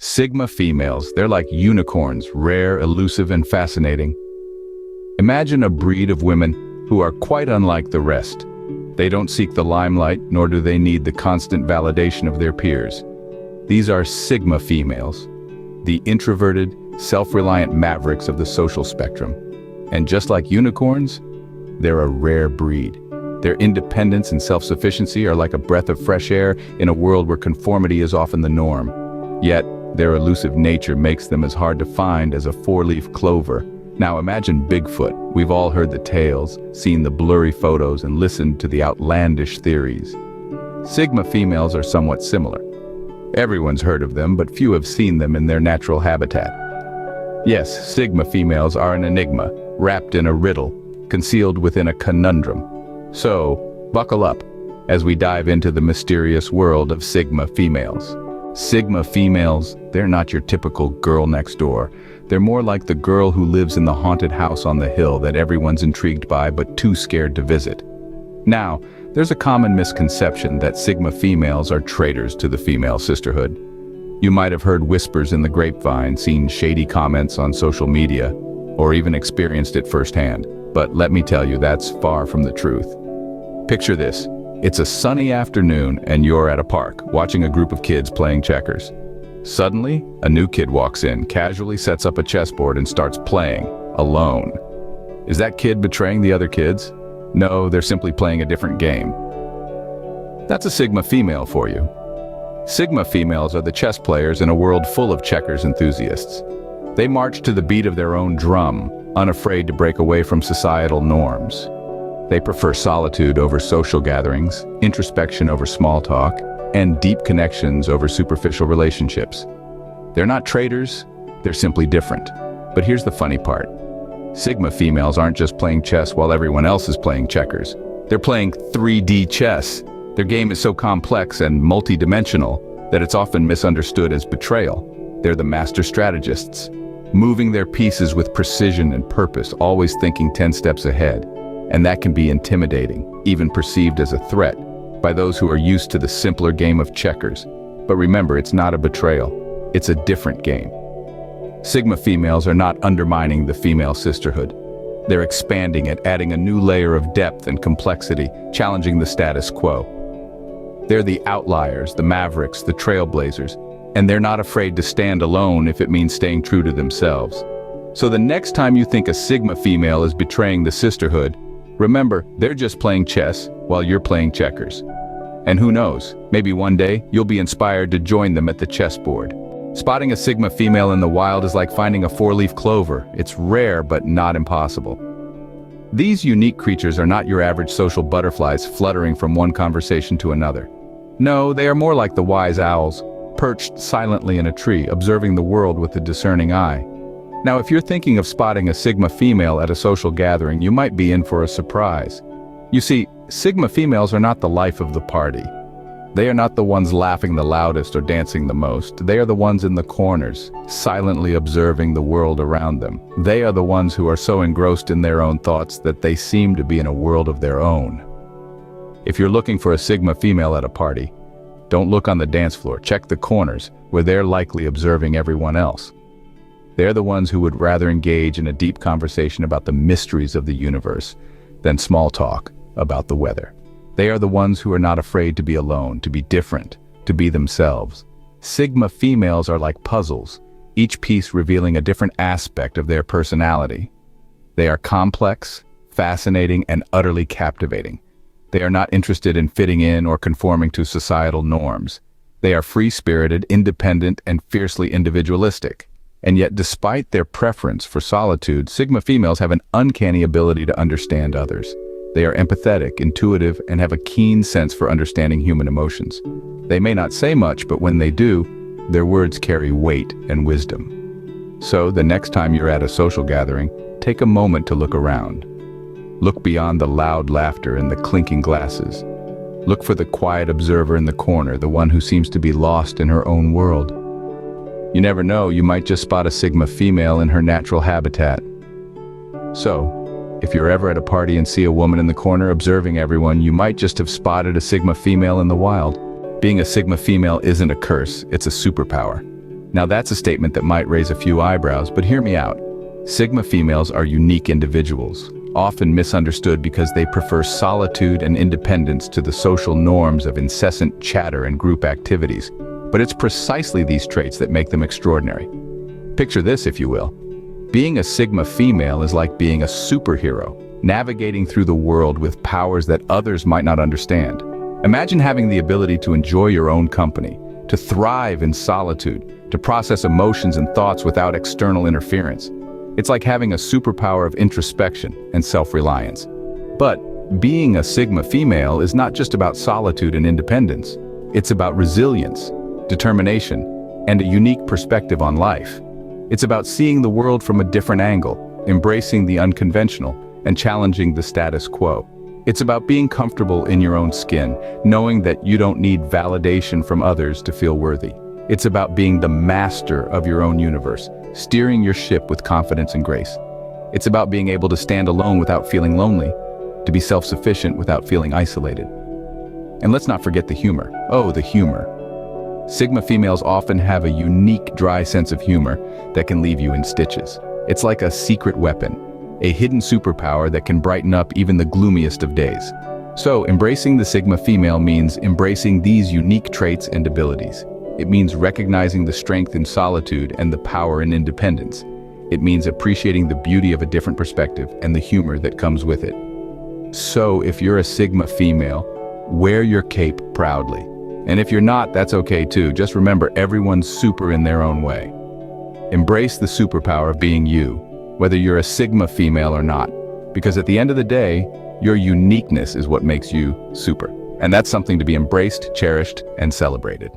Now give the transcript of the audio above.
Sigma females, they're like unicorns, rare, elusive, and fascinating. Imagine a breed of women who are quite unlike the rest. They don't seek the limelight, nor do they need the constant validation of their peers. These are Sigma females, the introverted, self-reliant mavericks of the social spectrum. And just like unicorns, they're a rare breed. Their independence and self-sufficiency are like a breath of fresh air in a world where conformity is often the norm. Yet, their elusive nature makes them as hard to find as a four-leaf clover. Now imagine Bigfoot. We've all heard the tales, seen the blurry photos, and listened to the outlandish theories. Sigma females are somewhat similar. Everyone's heard of them, but few have seen them in their natural habitat. Yes, Sigma females are an enigma, wrapped in a riddle, concealed within a conundrum. So, buckle up as we dive into the mysterious world of Sigma females. Sigma females, they're not your typical girl next door. They're more like the girl who lives in the haunted house on the hill that everyone's intrigued by but too scared to visit. Now, there's a common misconception that Sigma females are traitors to the female sisterhood. You might have heard whispers in the grapevine, seen shady comments on social media, or even experienced it firsthand. But let me tell you, that's far from the truth. Picture this. It's a sunny afternoon and you're at a park, watching a group of kids playing checkers. Suddenly, a new kid walks in, casually sets up a chessboard and starts playing, alone. Is that kid betraying the other kids? No, they're simply playing a different game. That's a Sigma female for you. Sigma females are the chess players in a world full of checkers enthusiasts. They march to the beat of their own drum, unafraid to break away from societal norms. They prefer solitude over social gatherings, introspection over small talk, and deep connections over superficial relationships. They're not traitors, they're simply different. But here's the funny part. Sigma females aren't just playing chess while everyone else is playing checkers. They're playing 3D chess. Their game is so complex and multi-dimensional that it's often misunderstood as betrayal. They're the master strategists, moving their pieces with precision and purpose, always thinking 10 steps ahead. And that can be intimidating, even perceived as a threat, by those who are used to the simpler game of checkers. But remember, it's not a betrayal. It's a different game. Sigma females are not undermining the female sisterhood. They're expanding it, adding a new layer of depth and complexity, challenging the status quo. They're the outliers, the mavericks, the trailblazers, and they're not afraid to stand alone if it means staying true to themselves. So the next time you think a Sigma female is betraying the sisterhood, remember, they're just playing chess while you're playing checkers. And who knows, maybe one day you'll be inspired to join them at the chessboard. Spotting a Sigma female in the wild is like finding a four-leaf clover. It's rare but not impossible. These unique creatures are not your average social butterflies fluttering from one conversation to another. No, they are more like the wise owls, perched silently in a tree, observing the world with a discerning eye. Now, if you're thinking of spotting a Sigma female at a social gathering, you might be in for a surprise. You see, Sigma females are not the life of the party. They are not the ones laughing the loudest or dancing the most. They are the ones in the corners, silently observing the world around them. They are the ones who are so engrossed in their own thoughts that they seem to be in a world of their own. If you're looking for a Sigma female at a party, don't look on the dance floor. Check the corners, where they're likely observing everyone else. They're the ones who would rather engage in a deep conversation about the mysteries of the universe than small talk about the weather. They are the ones who are not afraid to be alone, to be different, to be themselves. Sigma females are like puzzles, each piece revealing a different aspect of their personality. They are complex, fascinating, and utterly captivating. They are not interested in fitting in or conforming to societal norms. They are free-spirited, independent, and fiercely individualistic. And yet, despite their preference for solitude, Sigma females have an uncanny ability to understand others. They are empathetic, intuitive, and have a keen sense for understanding human emotions. They may not say much, but when they do, their words carry weight and wisdom. So, the next time you're at a social gathering, take a moment to look around. Look beyond the loud laughter and the clinking glasses. Look for the quiet observer in the corner, the one who seems to be lost in her own world. You never know, you might just spot a Sigma female in her natural habitat. So, if you're ever at a party and see a woman in the corner observing everyone, you might just have spotted a Sigma female in the wild. Being a Sigma female isn't a curse, it's a superpower. Now that's a statement that might raise a few eyebrows, but hear me out. Sigma females are unique individuals, often misunderstood because they prefer solitude and independence to the social norms of incessant chatter and group activities. But it's precisely these traits that make them extraordinary. Picture this, if you will. Being a Sigma female is like being a superhero, navigating through the world with powers that others might not understand. Imagine having the ability to enjoy your own company, to thrive in solitude, to process emotions and thoughts without external interference. It's like having a superpower of introspection and self-reliance. But being a Sigma female is not just about solitude and independence. It's about resilience, determination, and a unique perspective on life. It's about seeing the world from a different angle, embracing the unconventional, and challenging the status quo. It's about being comfortable in your own skin, knowing that you don't need validation from others to feel worthy. It's about being the master of your own universe, steering your ship with confidence and grace. It's about being able to stand alone without feeling lonely, to be self-sufficient without feeling isolated. And let's not forget the humor. Oh, the humor. Sigma females often have a unique, dry sense of humor that can leave you in stitches. It's like a secret weapon, a hidden superpower that can brighten up even the gloomiest of days. So, embracing the Sigma female means embracing these unique traits and abilities. It means recognizing the strength in solitude and the power in independence. It means appreciating the beauty of a different perspective and the humor that comes with it. So, if you're a Sigma female, wear your cape proudly. And if you're not, that's okay too. Just remember, everyone's super in their own way. Embrace the superpower of being you, whether you're a Sigma female or not. Because at the end of the day, your uniqueness is what makes you super. And that's something to be embraced, cherished, and celebrated.